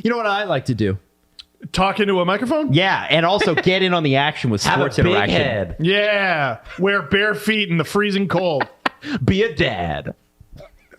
You know what I like to do? Talk into a microphone? Yeah, and also get in on the action with sports Have a big interaction. head. Yeah. Wear bare feet in the freezing cold. Be a dad.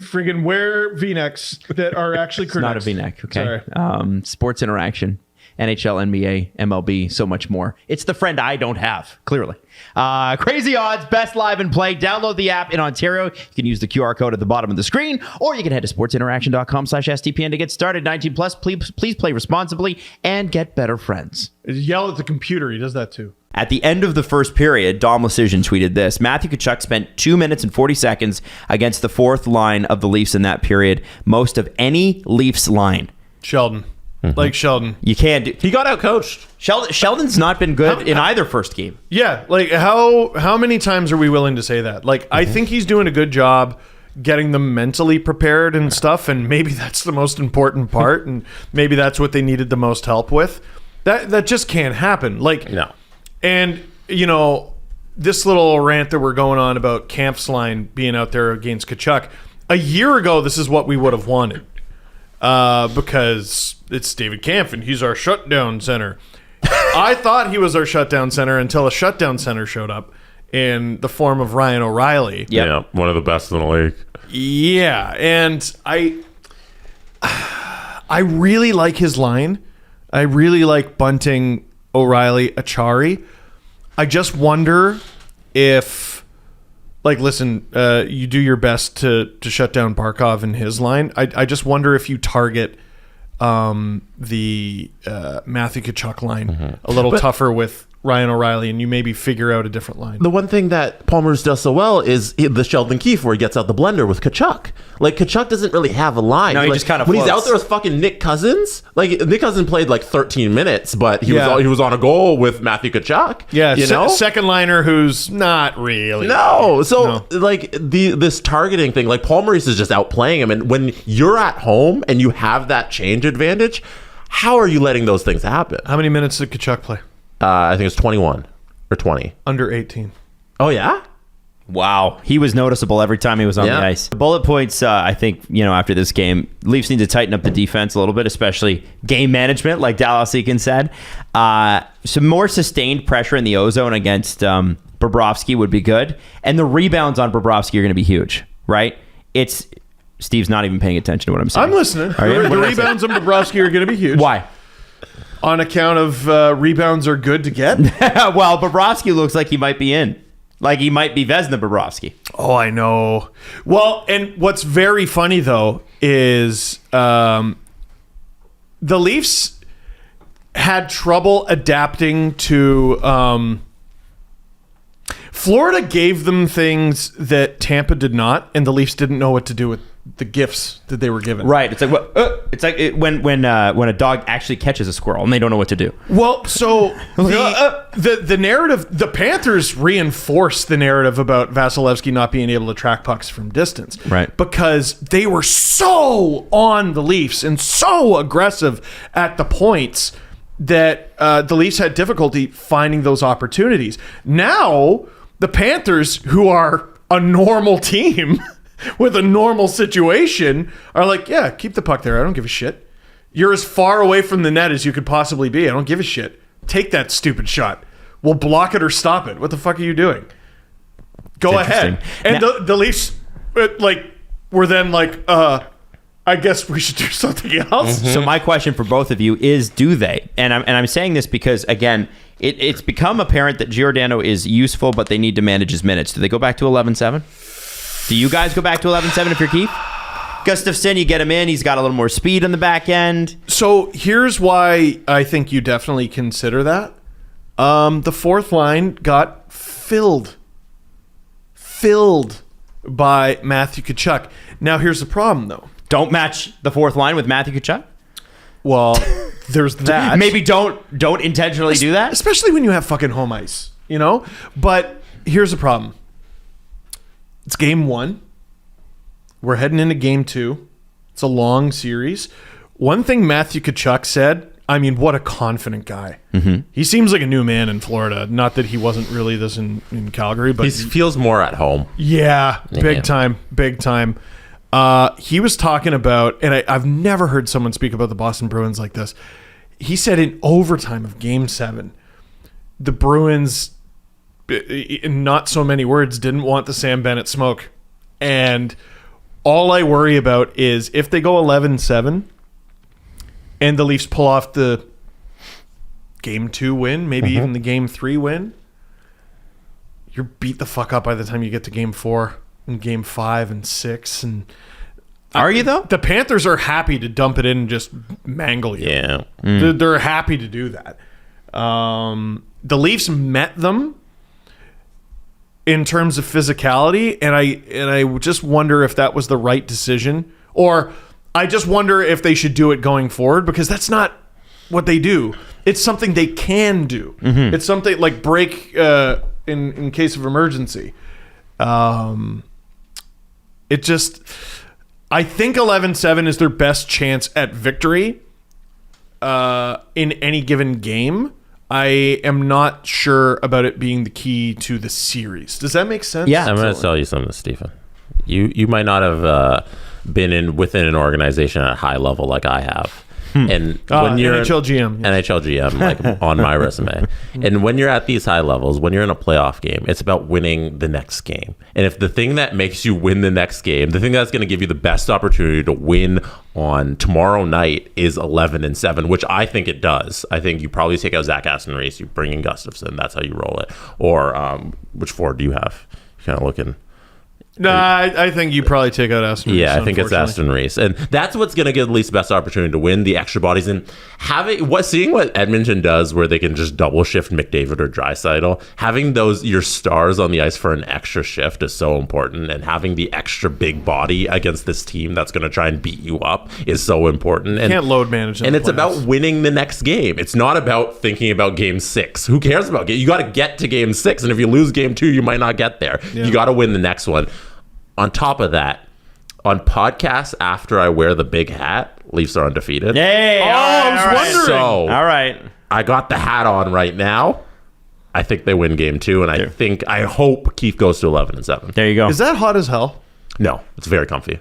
Friggin' wear V-necks that are actually It's not a V-neck, okay? Sorry. Sports interaction. NHL, NBA, MLB, so much more. It's the friend I don't have, clearly. Crazy Odds, best live and play. Download the app in Ontario. You can use the QR code at the bottom of the screen, or you can head to sportsinteraction.com/STPN to get started. 19 plus, please play responsibly and get better friends. Yell at the computer. He does that too. At the end of the first period, Dom Lecision tweeted this. Matthew Tkachuk spent 2 minutes and 40 seconds against the fourth line of the Leafs in that period, most of any Leafs line. Sheldon. Like Sheldon. You can't do... He got out coached. Sheldon's not been good in either first game. Yeah, like how many times are we willing to say that? Like I think he's doing a good job getting them mentally prepared and stuff, and maybe that's the most important part, and maybe that's what they needed the most help with. That just can't happen. Like No. And you know, this little rant that we're going on about Kampf's line being out there against Tkachuk, a year ago this is what we would have wanted. Because it's David Kampf and he's our shutdown center. I thought he was our shutdown center until a shutdown center showed up in the form of Ryan O'Reilly. Yep. Yeah, one of the best in the league. Yeah, and I really like his line. I really like Bunting, O'Reilly, Achari. I just wonder if, like, listen, you do your best to shut down Barkov and his line. I just wonder if you target the Matthew Tkachuk line a little tougher with Ryan O'Reilly, and you maybe figure out a different line. The one thing that Palmer's does so well is the Sheldon Keefe, where he gets out the blender with Tkachuk. Like, Tkachuk doesn't really have a line. No, he like, just kind of when he's floats. out there with fucking Nick Cousins, like Nick Cousins played like 13 minutes, but he was on a goal with Matthew Tkachuk. Yeah, you know, second liner who's not really. No, so like this targeting thing, like Paul Maurice is just outplaying him, and when you're at home and you have that change advantage, how are you letting those things happen? How many minutes did Tkachuk play? I think it's 21 or 20. Under 18. Oh yeah. Wow. He was noticeable every time he was on the ice. Bullet points, I think, after this game, Leafs need to tighten up the defense a little bit, especially game management, like Dallas Eakin said. Some more sustained pressure in the ozone against Bobrovsky would be good. And the rebounds on Bobrovsky are going to be huge, right? Steve's not even paying attention to what I'm saying. I'm listening. The rebounds on Bobrovsky are going to be huge. Why? On account of rebounds are good to get? Well, Bobrovsky looks like he might be in. Like he might be Vezina Bobrovsky. Oh, I know. Well, and what's very funny, though, is the Leafs had trouble adapting to... Florida gave them things that Tampa did not, and the Leafs didn't know what to do with the gifts that they were given. Right. It's like when a dog actually catches a squirrel and they don't know what to do. Well, so the narrative, the Panthers reinforced the narrative about Vasilevsky not being able to track pucks from distance. Right. Because they were so on the Leafs and so aggressive at the points that the Leafs had difficulty finding those opportunities. Now, the Panthers, who are a normal team with a normal situation, are like, yeah, keep the puck there. I don't give a shit. You're as far away from the net as you could possibly be. I don't give a shit. Take that stupid shot. We'll block it or stop it. What the fuck are you doing? Go ahead. And now, the Leafs, were then like, I guess we should do something else. So my question for both of you is, do they? And I'm saying this because, again, it's become apparent that Giordano is useful, but they need to manage his minutes. Do they go back to 11-7? Do you guys go back to 11-7 if you're Keith? Gustafsson, you get him in. He's got a little more speed on the back end. So here's why I think you definitely consider that. The fourth line got filled by Matthew Tkachuk. Now here's the problem, though. Don't match the fourth line with Matthew Tkachuk? Well, there's that. Maybe don't intentionally do that? Especially when you have fucking home ice, But here's the problem. It's game 1. We're heading into game 2. It's a long series. One thing Matthew Tkachuk said, I mean, what a confident guy. Mm-hmm. He seems like a new man in Florida. Not that he wasn't really this in Calgary, but he feels more at home. Yeah, big time. He was talking about, and I've never heard someone speak about the Boston Bruins like this. He said in overtime of Game 7, the Bruins, in not so many words, didn't want the Sam Bennett smoke. And all I worry about is if they go 11-7 and the Leafs pull off the Game 2 win, maybe even the Game 3 win, you're beat the fuck up by the time you get to Game 4 and Game 5 and 6. And are you, though? The Panthers are happy to dump it in and just mangle you. Yeah. They're happy to do that. The Leafs met them in terms of physicality, and I just wonder if that was the right decision, or I just wonder if they should do it going forward, because that's not what they do. It's something they can do. It's something like break in case of emergency. It just, I think 11-7 is their best chance at victory in any given game. I am not sure about it being the key to the series. Does that make sense? Yeah. I'm going to tell you something, Stephen. You might not have been within an organization at a high level like I have. And when you're NHL GM, NHL GM, like on my resume, and when you're at these high levels, when you're in a playoff game, it's about winning the next game. And if the thing that makes you win the next game, the thing that's going to give you the best opportunity to win on tomorrow night is 11-7, which I think it does. I think you probably take out Zach Aston-Reese, you bring in Gustafsson, that's how you roll it. Or which forward do you have? You're kind of looking. No, I think you probably take out Aston Reese. Yeah, I think it's Aston Reese. And that's what's going to give the Leafs the best opportunity to win, the extra bodies. And seeing what Edmonton does where they can just double shift McDavid or Draisaitl, having your stars on the ice for an extra shift is so important. And having the extra big body against this team that's going to try and beat you up is so important. And can't load manage. And it's about winning the next game. It's not about thinking about Game 6. Who cares about game? You got to get to Game 6. And if you lose Game 2, you might not get there. Yeah. You got to win the next one. On top of that, on podcasts after I wear the big hat, Leafs are undefeated. Hey, I was wondering. So, all right. I got the hat on right now. I think they win Game 2, and I hope Keith goes to 11-7. There you go. Is that hot as hell? No, it's very comfy.